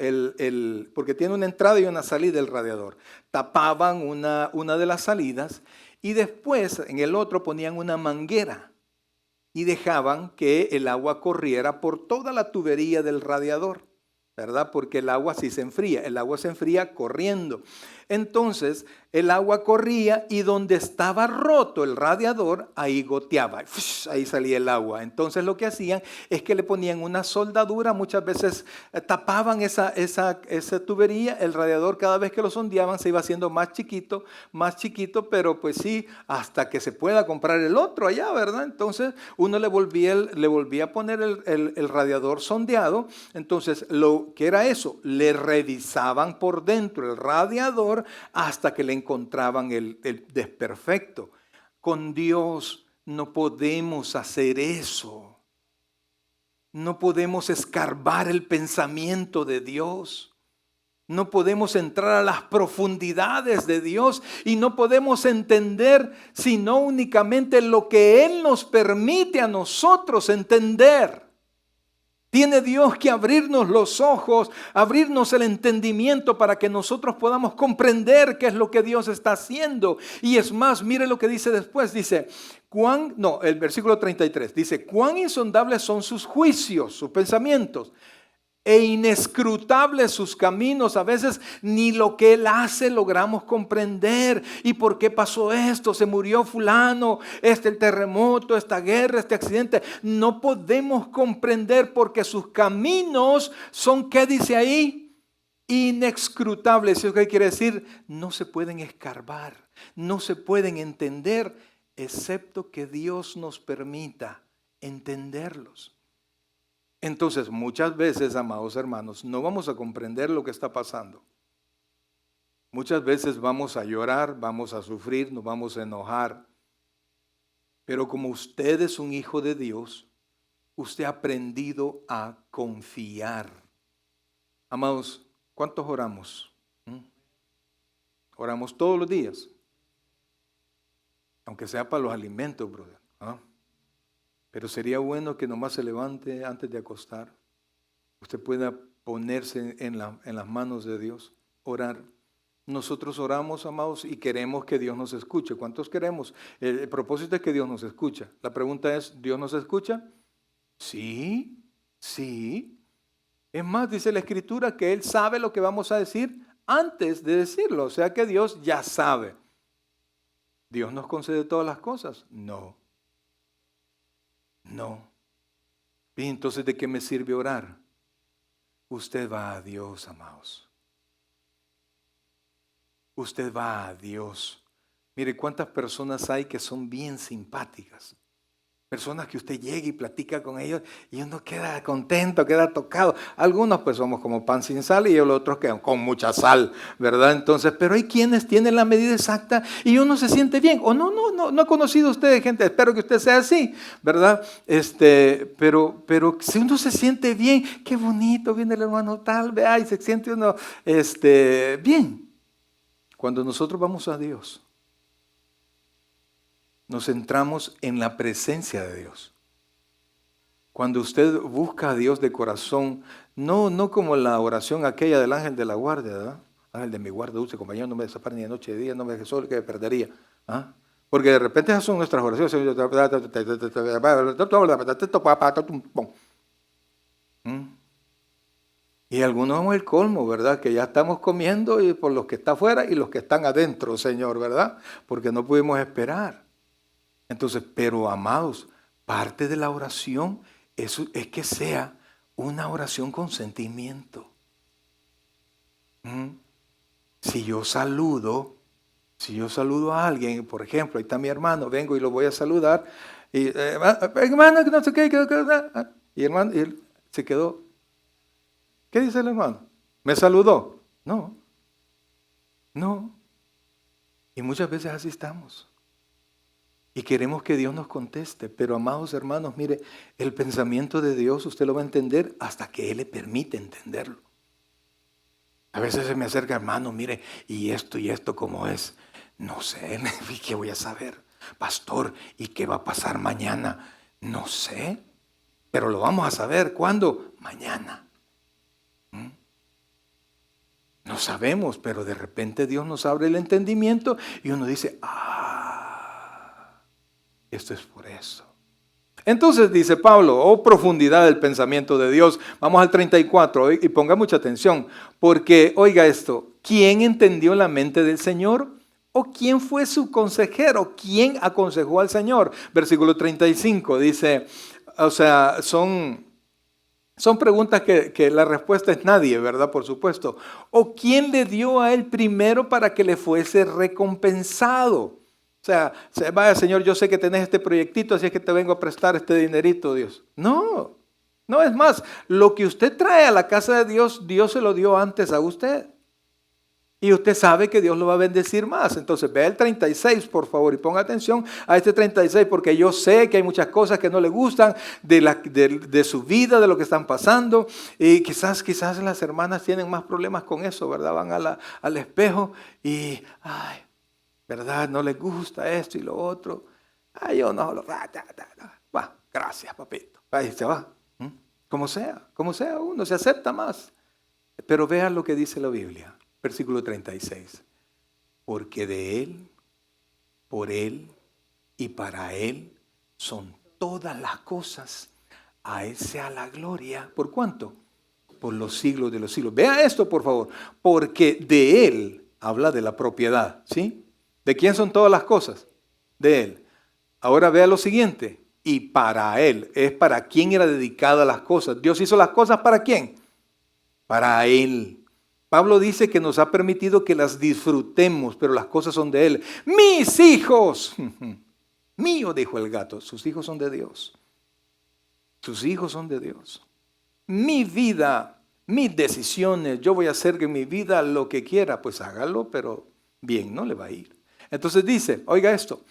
porque tiene una entrada y una salida el radiador. Tapaban una de las salidas y después en el otro ponían una manguera y dejaban que el agua corriera por toda la tubería del radiador, ¿verdad? Porque el agua sí se enfría, el agua se enfría corriendo. Entonces el agua corría y donde estaba roto el radiador, ahí goteaba, ahí salía el agua. Entonces lo que hacían es que le ponían una soldadura, muchas veces tapaban esa tubería, el radiador cada vez que lo sondeaban se iba haciendo más chiquito, pero pues sí, hasta que se pueda comprar el otro allá, ¿verdad? Entonces uno le volvía a poner el radiador sondeado. Entonces ¿qué era eso? Le revisaban por dentro el radiador hasta que le encontraban el desperfecto. Con Dios no podemos hacer eso. No podemos escarbar el pensamiento de Dios. No podemos entrar a las profundidades de Dios y no podemos entender sino únicamente lo que Él nos permite a nosotros entender. Tiene Dios que abrirnos los ojos, abrirnos el entendimiento para que nosotros podamos comprender qué es lo que Dios está haciendo. Y es más, mire lo que dice después, dice, el versículo 33, dice, cuán insondables son sus juicios, sus pensamientos, e inescrutables sus caminos. A veces ni lo que Él hace logramos comprender. ¿Y por qué pasó esto? Se murió fulano, el terremoto, esta guerra, este accidente. No podemos comprender porque sus caminos son, ¿qué dice ahí? Inescrutables. ¿Eso qué quiere decir? No se pueden escarbar, no se pueden entender, excepto que Dios nos permita entenderlos. Entonces, muchas veces, amados hermanos, no vamos a comprender lo que está pasando. Muchas veces vamos a llorar, vamos a sufrir, nos vamos a enojar. Pero como usted es un hijo de Dios, usted ha aprendido a confiar. Amados, ¿cuántos oramos? Oramos todos los días. Aunque sea para los alimentos, brother. Pero sería bueno que nomás se levante antes de acostar. Usted pueda ponerse en las manos de Dios, orar. Nosotros oramos, amados, y queremos que Dios nos escuche. ¿Cuántos queremos? El propósito es que Dios nos escucha. La pregunta es, ¿Dios nos escucha? Sí, sí. Es más, dice la Escritura que Él sabe lo que vamos a decir antes de decirlo. O sea que Dios ya sabe. ¿Dios nos concede todas las cosas? No. No. Y entonces, ¿de qué me sirve orar? Usted va a Dios, amados. Usted va a Dios. Mire cuántas personas hay que son bien simpáticas. Personas que usted llega y platica con ellos y uno queda contento, queda tocado. Algunos pues somos como pan sin sal y los otros quedan con mucha sal, ¿verdad? Entonces, pero hay quienes tienen la medida exacta y uno se siente bien. O no ha conocido usted gente, espero que usted sea así, ¿verdad? Pero si uno se siente bien, qué bonito, viene el hermano tal, vea, y se siente uno bien. Cuando nosotros vamos a Dios, nos centramos en la presencia de Dios. Cuando usted busca a Dios de corazón, no como la oración aquella del ángel de la guardia, ¿verdad? Ángel de mi guarda, dulce compañero, no me desampare ni de noche ni de día, no me dejes solo que me perdería. Porque de repente esas son nuestras oraciones. Y algunos somos el colmo, ¿verdad? Que ya estamos comiendo y por los que están afuera y los que están adentro, Señor, ¿verdad? Porque no pudimos esperar. Entonces, pero amados, parte de la oración es que sea una oración con sentimiento. Si yo saludo a alguien, por ejemplo, ahí está mi hermano, vengo y lo voy a saludar, y hermano, que no sé qué, y hermano, y él se quedó. ¿Qué dice el hermano? ¿Me saludó? No. Y muchas veces así estamos. Y queremos que Dios nos conteste. Pero amados hermanos, mire, el pensamiento de Dios usted lo va a entender hasta que Él le permite entenderlo. A veces se me acerca, hermano, mire, y esto cómo es. No sé, ¿qué voy a saber? Pastor, ¿y qué va a pasar mañana? No sé, pero lo vamos a saber. ¿Cuándo? Mañana. No sabemos, pero de repente Dios nos abre el entendimiento y uno dice, esto es por eso. Entonces dice Pablo, profundidad del pensamiento de Dios. Vamos al 34 y ponga mucha atención, porque oiga esto, ¿quién entendió la mente del Señor? ¿O quién fue su consejero? ¿Quién aconsejó al Señor? Versículo 35 dice, o sea, son preguntas que la respuesta es nadie, ¿verdad? Por supuesto. ¿O quién le dio a él primero para que le fuese recompensado? O sea, vaya Señor, yo sé que tenés este proyectito, así es que te vengo a prestar este dinerito, Dios. No es más, lo que usted trae a la casa de Dios, Dios se lo dio antes a usted. Y usted sabe que Dios lo va a bendecir más. Entonces vea el 36, por favor, y ponga atención a este 36, porque yo sé que hay muchas cosas que no le gustan de su vida, de lo que están pasando. Y quizás las hermanas tienen más problemas con eso, ¿verdad? Van al espejo y, ¿verdad? No les gusta esto y lo otro. Yo no lo... Va, gracias, papito. Ahí se va. Como sea, uno se acepta más. Pero vea lo que dice la Biblia. Versículo 36. Porque de Él, por Él y para Él son todas las cosas. A Él sea la gloria. ¿Por cuánto? Por los siglos de los siglos. Vea esto, por favor. Porque de Él, habla de la propiedad, ¿sí? ¿De quién son todas las cosas? De Él. Ahora vea lo siguiente. Y para Él. Es para quién era dedicada las cosas. Dios hizo las cosas ¿para quién? Para Él. Pablo dice que nos ha permitido que las disfrutemos, pero las cosas son de Él. ¡Mis hijos! Mío, dijo el gato. Sus hijos son de Dios. Sus hijos son de Dios. mi vida, mis decisiones, yo voy a hacer en mi vida lo que quiera, pues hágalo, pero bien no le va a ir. Entonces dice, oiga esto,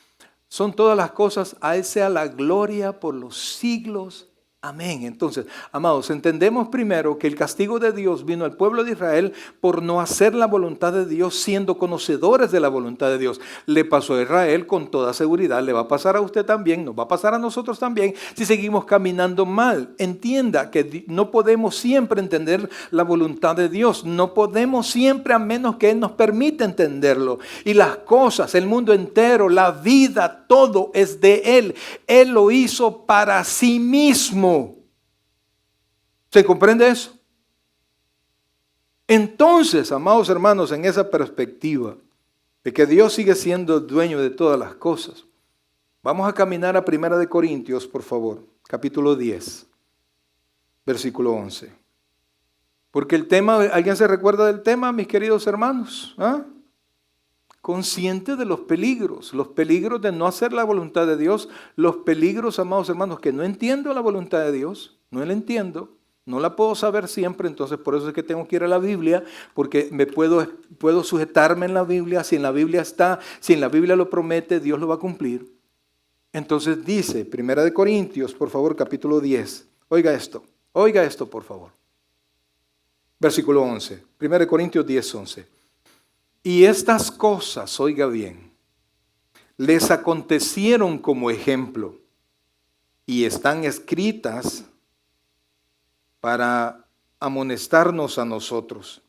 son todas las cosas, a Él sea la gloria por los siglos. Amén. Entonces, amados, entendemos primero que el castigo de Dios vino al pueblo de Israel por no hacer la voluntad de Dios siendo conocedores de la voluntad de Dios. Le pasó a Israel con toda seguridad, le va a pasar a usted también, nos va a pasar a nosotros también si seguimos caminando mal. Entienda que no podemos siempre entender la voluntad de Dios, no podemos siempre a menos que Él nos permita entenderlo. Y las cosas, el mundo entero, la vida, todo es de Él. Él lo hizo para sí mismo. ¿Se comprende eso? Entonces, amados hermanos, en esa perspectiva de que Dios sigue siendo dueño de todas las cosas, vamos a caminar a 1 Corintios, por favor, capítulo 10, versículo 11. Porque el tema, ¿alguien se recuerda del tema, mis queridos hermanos? ¿Ah? Consciente de los peligros de no hacer la voluntad de Dios, los peligros, amados hermanos, que no entiendo la voluntad de Dios, no la entiendo, no la puedo saber siempre, entonces por eso es que tengo que ir a la Biblia, porque puedo sujetarme en la Biblia, si en la Biblia está, si en la Biblia lo promete, Dios lo va a cumplir. Entonces dice, 1 Corintios, por favor, capítulo 10, oiga esto por favor, versículo 11, 1 Corintios 10, 11. Y estas cosas, oiga bien, les acontecieron como ejemplo y están escritas para amonestarnos a nosotros,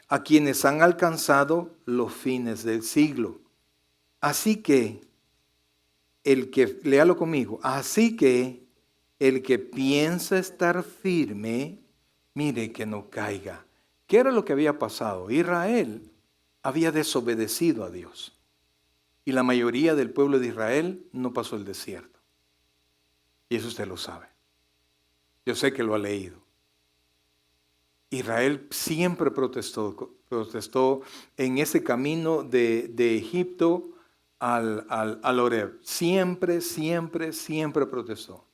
a quienes han alcanzado los fines del siglo. Así que, léalo conmigo, así que el que piensa estar firme, mire que no caiga. ¿Qué era lo que había pasado? Israel había desobedecido a Dios. Y la mayoría del pueblo de Israel no pasó el desierto. Y eso usted lo sabe. Yo sé que lo ha leído. Israel siempre protestó en ese camino de Egipto al Horeb. Siempre protestó.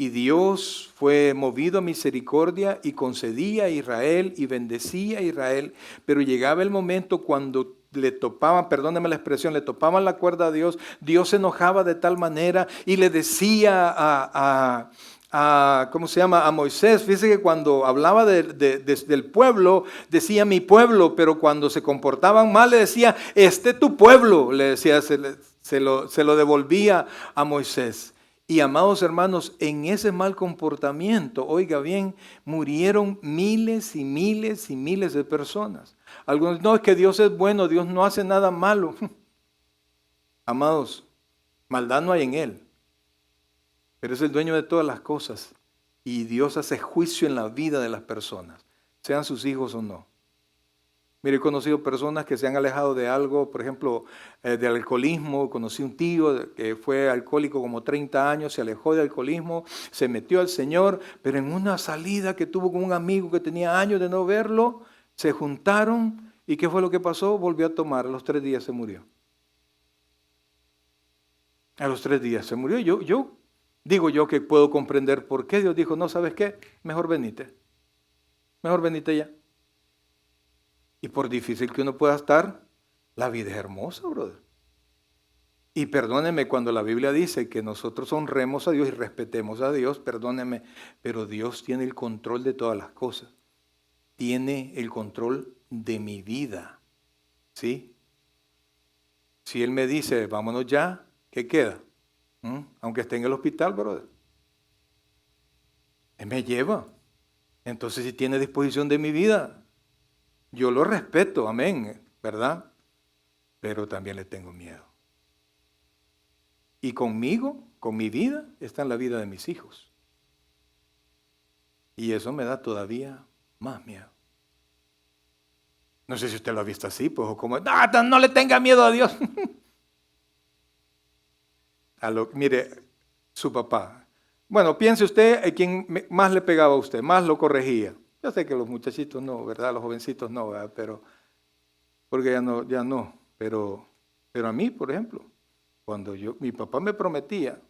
Y Dios fue movido a misericordia y concedía a Israel y bendecía a Israel, pero llegaba el momento cuando le topaban, perdóneme la expresión, le topaban la cuerda a Dios, Dios se enojaba de tal manera y le decía ¿cómo se llama? A Moisés. Fíjese que cuando hablaba del pueblo, decía mi pueblo, pero cuando se comportaban mal le decía, tu pueblo, le decía, se lo devolvía a Moisés. Y amados hermanos, en ese mal comportamiento, oiga bien, murieron miles y miles y miles de personas. Algunos, no, es que Dios es bueno, Dios no hace nada malo. Amados, maldad no hay en Él, pero es el dueño de todas las cosas. Y Dios hace juicio en la vida de las personas, sean sus hijos o no. Mire, he conocido personas que se han alejado de algo, por ejemplo, del alcoholismo. Conocí un tío que fue alcohólico como 30 años, se alejó del alcoholismo, se metió al Señor, pero en una salida que tuvo con un amigo que tenía años de no verlo, se juntaron y ¿qué fue lo que pasó? Volvió a tomar, a los 3 días se murió. A los 3 días se murió. Yo digo yo que puedo comprender por qué Dios dijo, no, ¿sabes qué? Mejor venite ya. Y por difícil que uno pueda estar, la vida es hermosa, brother. Y perdóneme cuando la Biblia dice que nosotros honremos a Dios y respetemos a Dios, perdóneme, pero Dios tiene el control de todas las cosas. Tiene el control de mi vida. ¿Sí? Si Él me dice, vámonos ya, ¿qué queda? Aunque esté en el hospital, brother. Él me lleva. Entonces, si tiene disposición de mi vida, yo lo respeto, amén, ¿verdad? Pero también le tengo miedo. Y conmigo, con mi vida, está en la vida de mis hijos. Y eso me da todavía más miedo. No sé si usted lo ha visto así, pues, o como, no le tenga miedo a Dios. Mire, su papá. Bueno, piense usted en quién más le pegaba a usted, más lo corregía. Yo sé que los muchachitos no, ¿verdad? Los jovencitos no, ¿verdad? Pero, porque ya no. Pero a mí, por ejemplo, cuando mi papá me prometía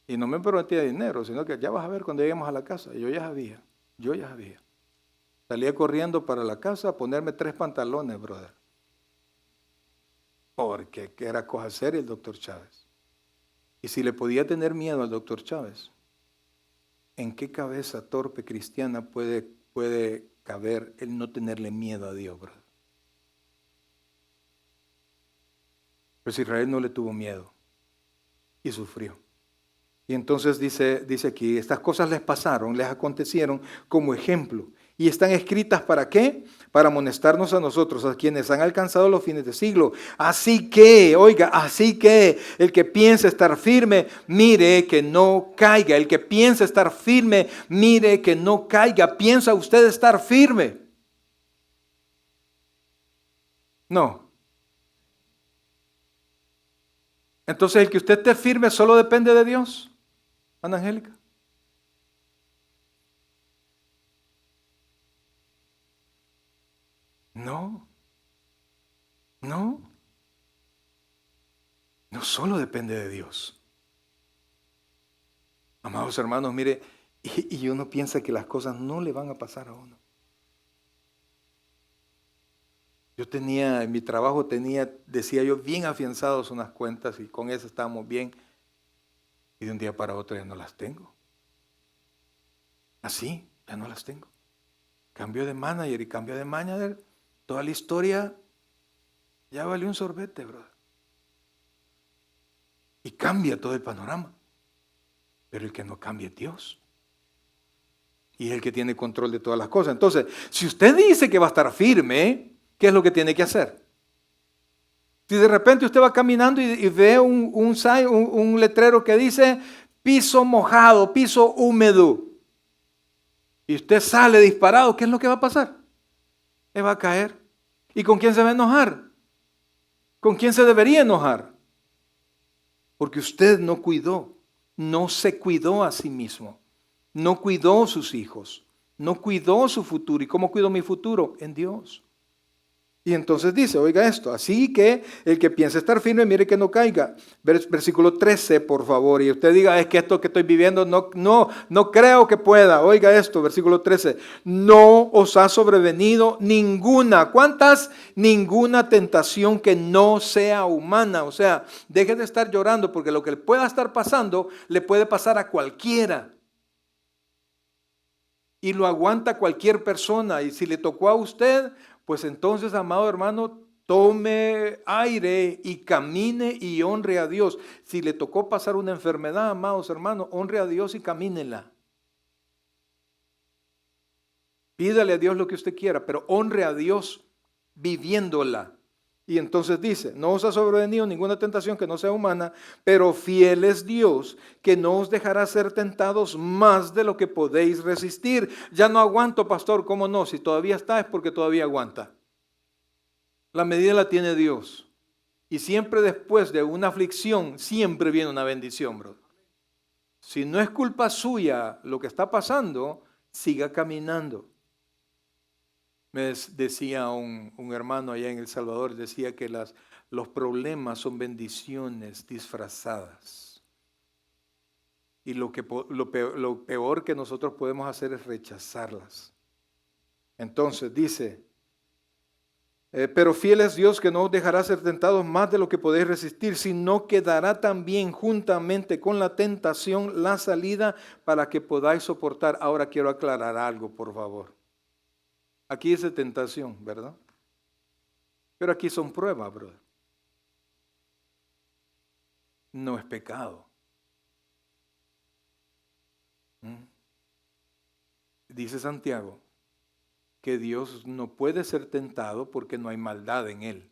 Y no me prometía dinero, sino que ya vas a ver cuando lleguemos a la casa. Yo ya sabía. Salía corriendo para la casa a ponerme 3 pantalones, brother. Porque que era cosa seria el doctor Chávez. Y si le podía tener miedo al doctor Chávez, ¿en qué cabeza torpe cristiana puede caber el no tenerle miedo a Dios, brother? Pues Israel no le tuvo miedo y sufrió. Y entonces dice aquí, estas cosas les pasaron, les acontecieron como ejemplo. ¿Y están escritas para qué? Para amonestarnos a nosotros, a quienes han alcanzado los fines de siglo. Así que el que piensa estar firme, mire que no caiga. El que piensa estar firme, mire que no caiga. ¿Piensa usted estar firme? No. Entonces el que usted esté firme solo depende de Dios. Ana Angélica. No, no solo depende de Dios. Amados hermanos, mire, y uno piensa que las cosas no le van a pasar a uno. En mi trabajo decía yo, bien afianzados unas cuentas y con eso estábamos bien. Y de un día para otro ya no las tengo. Así, ya no las tengo. Cambio de manager y cambio de manager. Toda la historia ya valió un sorbete, brother. Y cambia todo el panorama. Pero el que no cambia es Dios. Y es el que tiene control de todas las cosas. Entonces, si usted dice que va a estar firme, ¿qué es lo que tiene que hacer? Si de repente usted va caminando y ve un letrero que dice piso mojado, piso húmedo, y usted sale disparado, ¿qué es lo que va a pasar? Él va a caer. ¿Y con quién se va a enojar? ¿Con quién se debería enojar? Porque usted no se cuidó a sí mismo, no cuidó sus hijos, no cuidó su futuro. ¿Y cómo cuidó mi futuro? En Dios. Y entonces dice, oiga esto, así que el que piensa estar firme, mire que no caiga. Versículo 13, por favor, y usted diga, es que esto que estoy viviendo no creo que pueda. Oiga esto, versículo 13, no os ha sobrevenido ninguna. ¿Cuántas? Ninguna tentación que no sea humana. O sea, deje de estar llorando porque lo que le pueda estar pasando, le puede pasar a cualquiera. Y lo aguanta cualquier persona. Y si le tocó a usted, pues entonces, amado hermano, tome aire y camine y honre a Dios. Si le tocó pasar una enfermedad, amados hermanos, honre a Dios y camínela. Pídale a Dios lo que usted quiera, pero honre a Dios viviéndola. Y entonces dice, no os ha sobrevenido ninguna tentación que no sea humana, pero fiel es Dios, que no os dejará ser tentados más de lo que podéis resistir. Ya no aguanto, pastor, ¿cómo no? Si todavía está es porque todavía aguanta. La medida la tiene Dios. Y siempre después de una aflicción, siempre viene una bendición, bro. Si no es culpa suya lo que está pasando, siga caminando. Me decía un hermano allá en El Salvador, decía que los problemas son bendiciones disfrazadas. Y lo peor que nosotros podemos hacer es rechazarlas. Entonces dice, pero fiel es Dios que no os dejará ser tentados más de lo que podéis resistir, sino que dará también juntamente con la tentación la salida para que podáis soportar. Ahora quiero aclarar algo, por favor. Aquí dice tentación, ¿verdad? Pero aquí son pruebas, brother. No es pecado. Dice Santiago que Dios no puede ser tentado porque no hay maldad en él.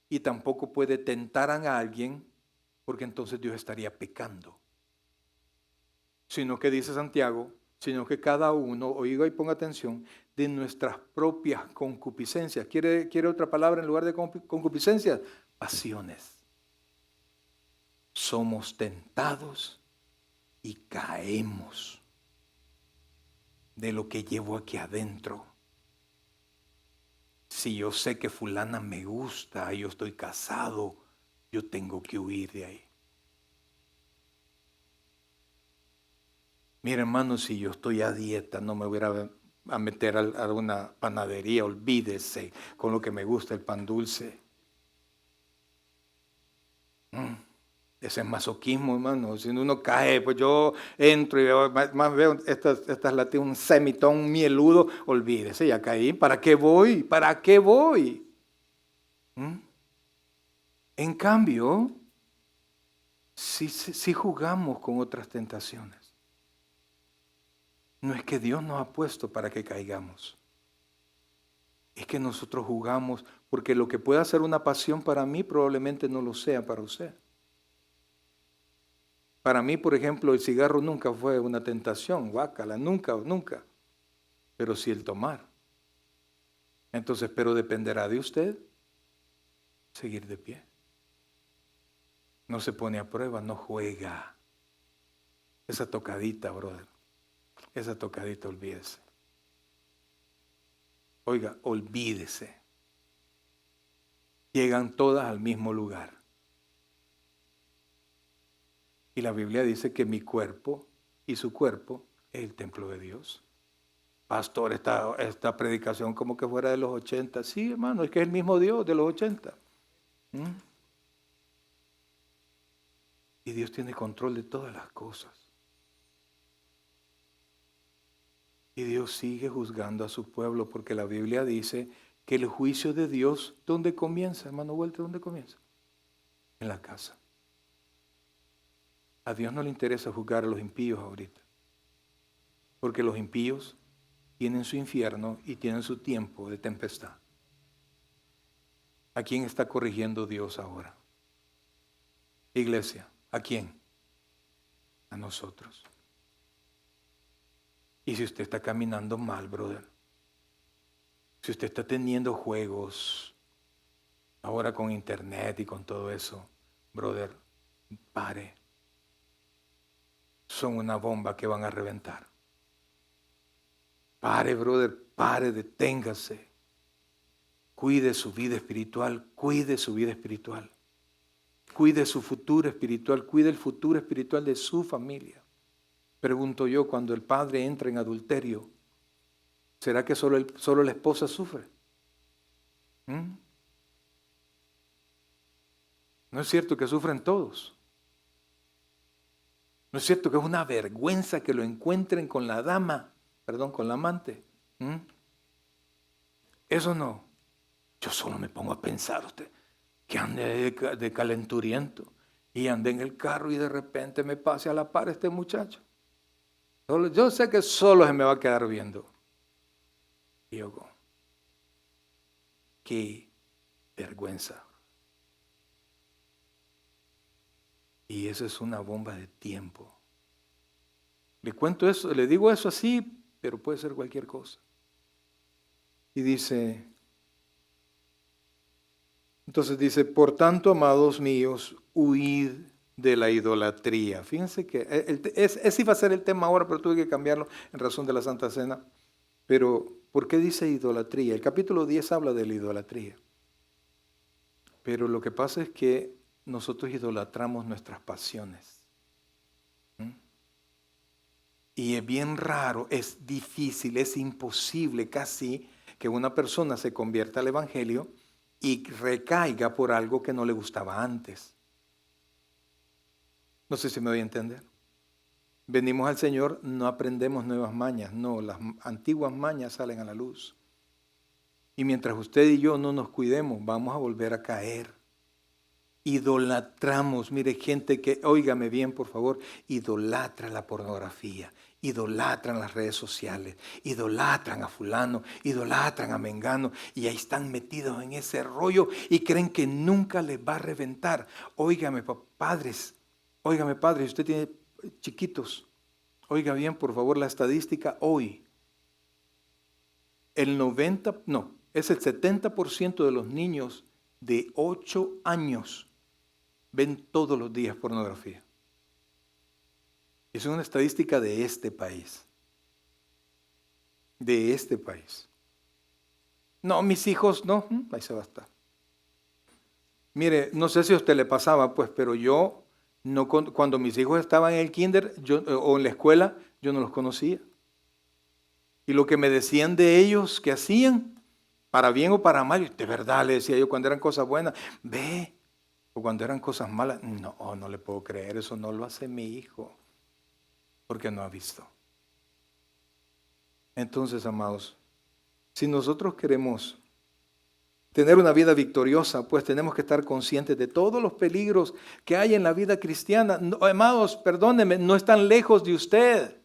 Y tampoco puede tentar a alguien porque entonces Dios estaría pecando. Sino que dice Santiago, sino que cada uno, oiga y ponga atención, de nuestras propias concupiscencias. ¿Quiere otra palabra en lugar de concupiscencias? Pasiones. Somos tentados y caemos de lo que llevo aquí adentro. Si yo sé que fulana me gusta, yo estoy casado, yo tengo que huir de ahí. Mire, hermano, si yo estoy a dieta, no me voy a meter a una panadería, olvídese, con lo que me gusta, el pan dulce. Ese es masoquismo, hermano. Si uno cae, pues yo entro y veo, más veo estas latidas, un semitón mieludo, olvídese, ya caí. ¿Para qué voy? ¿Para qué voy? ¿Mm? En cambio, si jugamos con otras tentaciones, no es que Dios nos ha puesto para que caigamos. Es que nosotros jugamos porque lo que pueda ser una pasión para mí probablemente no lo sea para usted. Para mí, por ejemplo, el cigarro nunca fue una tentación, guácala, nunca, nunca. Pero sí el tomar. Entonces, pero dependerá de usted seguir de pie. No se pone a prueba, no juega. Esa tocadita, brother. Esa tocadita, olvídese. Oiga, olvídese. Llegan todas al mismo lugar. Y la Biblia dice que mi cuerpo y su cuerpo es el templo de Dios. Pastor, esta predicación como que fuera de los 80. Sí, hermano, es que es el mismo Dios de los 80. Y Dios tiene control de todas las cosas. Y Dios sigue juzgando a su pueblo porque la Biblia dice que el juicio de Dios, ¿dónde comienza, hermano Walter? ¿Dónde comienza? En la casa. A Dios no le interesa juzgar a los impíos ahorita. Porque los impíos tienen su infierno y tienen su tiempo de tempestad. ¿A quién está corrigiendo Dios ahora? Iglesia, ¿a quién? A nosotros. Y si usted está caminando mal, brother, si usted está teniendo juegos ahora con internet y con todo eso, brother, pare. Son una bomba que van a reventar. Pare, brother, pare, deténgase. Cuide su vida espiritual, cuide su vida espiritual. Cuide su futuro espiritual, cuide el futuro espiritual de su familia. Pregunto yo, cuando el padre entra en adulterio, ¿será que solo la esposa sufre? No es cierto que sufren todos. No es cierto que es una vergüenza que lo encuentren con la dama, con la amante. Eso no. Yo solo me pongo a pensar, usted, que ande de calenturiento y ande en el carro y de repente me pase a la par este muchacho. Yo sé que solo se me va a quedar viendo. Y yo, qué vergüenza. Y eso es una bomba de tiempo. Le cuento eso, le digo eso así, pero puede ser cualquier cosa. Y dice, entonces dice, por tanto, amados míos, huid de la idolatría. Fíjense que ese iba a ser el tema ahora, pero tuve que cambiarlo en razón de la Santa Cena. Pero, ¿por qué dice idolatría? El capítulo 10 habla de la idolatría. Pero lo que pasa es que nosotros idolatramos nuestras pasiones. Y es bien raro, es difícil, es imposible casi que una persona se convierta al Evangelio y recaiga por algo que no le gustaba antes. No sé si me doy a entender. Venimos al Señor, no aprendemos nuevas mañas, no, las antiguas mañas salen a la luz. Y mientras usted y yo no nos cuidemos, vamos a volver a caer. Idolatramos, mire, gente que, óigame bien por favor, idolatra la pornografía, idolatran las redes sociales, idolatran a fulano, idolatran a mengano y ahí están metidos en ese rollo y creen que nunca les va a reventar. Óigame padres, usted tiene chiquitos, oiga bien por favor la estadística hoy. Es el 70% de los niños de 8 años ven todos los días pornografía. Es una estadística de este país. De este país. No, mis hijos no, ahí se va a estar. Mire, no sé si a usted le pasaba, pues, pero yo, no, cuando mis hijos estaban en el kinder o en la escuela, yo no los conocía. Y lo que me decían de ellos que hacían, para bien o para mal, de verdad le decía yo cuando eran cosas buenas, ve, o cuando eran cosas malas, no le puedo creer, eso no lo hace mi hijo, porque no ha visto. Entonces, amados, si nosotros queremos tener una vida victoriosa, pues tenemos que estar conscientes de todos los peligros que hay en la vida cristiana. No, amados, perdónenme, no están lejos de usted.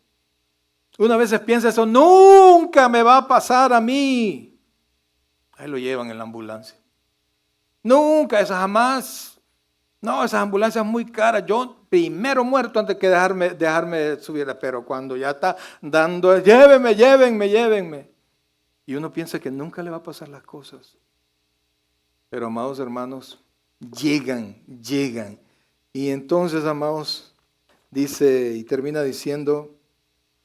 Una vez piensa eso, nunca me va a pasar a mí. Ahí lo llevan en la ambulancia. Nunca, esa jamás. No, esas ambulancias muy caras. Yo primero muerto antes que dejarme subir. Pero cuando ya está dando, llévenme. Y uno piensa que nunca le va a pasar las cosas. Pero, amados hermanos, llegan. Y entonces, amados, dice y termina diciendo,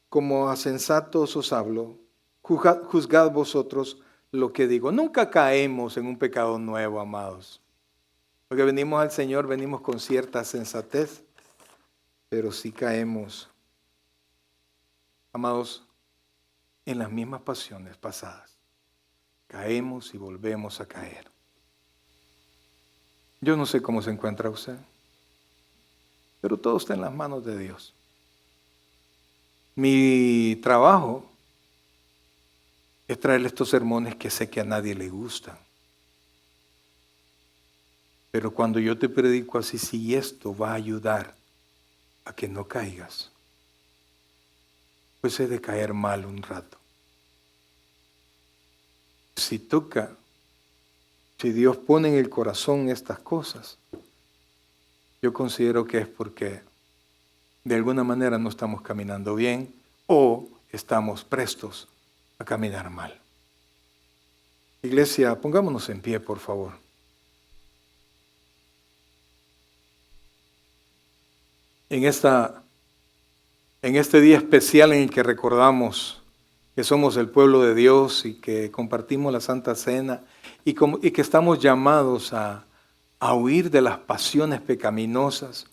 como a sensatos os hablo, juzgad vosotros lo que digo. Nunca caemos en un pecado nuevo, amados. Porque venimos al Señor, venimos con cierta sensatez, pero sí caemos, amados, en las mismas pasiones pasadas. Caemos y volvemos a caer. Yo no sé cómo se encuentra usted, pero todo está en las manos de Dios. Mi trabajo es traerle estos sermones que sé que a nadie le gustan. Pero cuando yo te predico así, si esto va a ayudar a que no caigas, pues he de caer mal un rato. Si toca, si Dios pone en el corazón estas cosas, yo considero que es porque de alguna manera no estamos caminando bien o estamos prestos a caminar mal. Iglesia, pongámonos en pie, por favor. En este día especial en el que recordamos que somos el pueblo de Dios y que compartimos la Santa Cena y que estamos llamados a huir de las pasiones pecaminosas.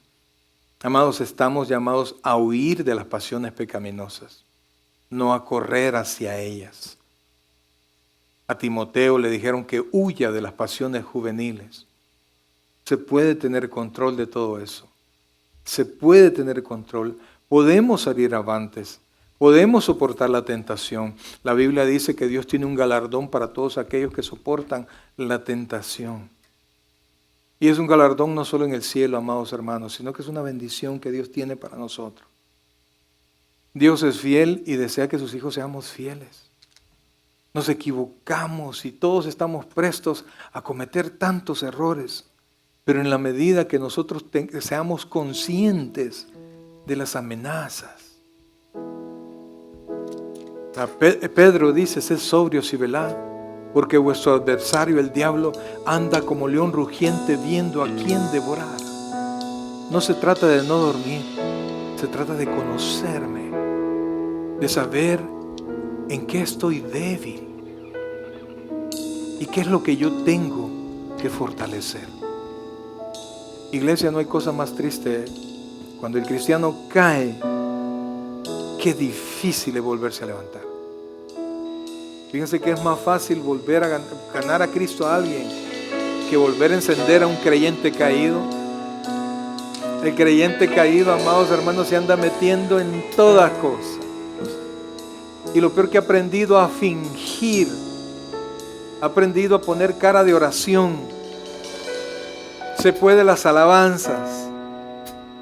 Amados, estamos llamados a huir de las pasiones pecaminosas, no a correr hacia ellas. A Timoteo le dijeron que huya de las pasiones juveniles. Se puede tener control de todo eso. Se puede tener control. Podemos salir avantes. Podemos soportar la tentación. La Biblia dice que Dios tiene un galardón para todos aquellos que soportan la tentación. Y es un galardón no solo en el cielo, amados hermanos, sino que es una bendición que Dios tiene para nosotros. Dios es fiel y desea que sus hijos seamos fieles. Nos equivocamos y todos estamos prestos a cometer tantos errores, pero en la medida que nosotros seamos conscientes de las amenazas. Pedro dice, sed sobrios y velad, porque vuestro adversario, el diablo, anda como león rugiente viendo a quién devorar. No se trata de no dormir, se trata de conocerme, de saber en qué estoy débil y qué es lo que yo tengo que fortalecer. Iglesia, no hay cosa más triste cuando el cristiano cae. Qué difícil es volverse a levantar. Fíjense que es más fácil volver a ganar a Cristo a alguien que volver a encender a un creyente caído. El creyente caído, amados hermanos, se anda metiendo en todas cosas. Y lo peor que ha aprendido a fingir, ha aprendido a poner cara de oración. Se fue de las alabanzas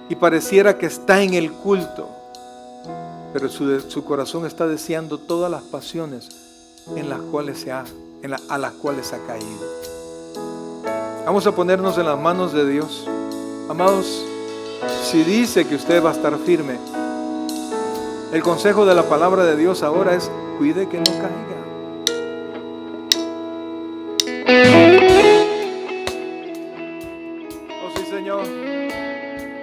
y pareciera que está en el culto, pero su corazón está deseando todas las pasiones a las cuales ha caído. Vamos a ponernos en las manos de Dios. Amados, si dice que usted va a estar firme, el consejo de la palabra de Dios ahora es: cuide que no caiga. Oh sí, Señor.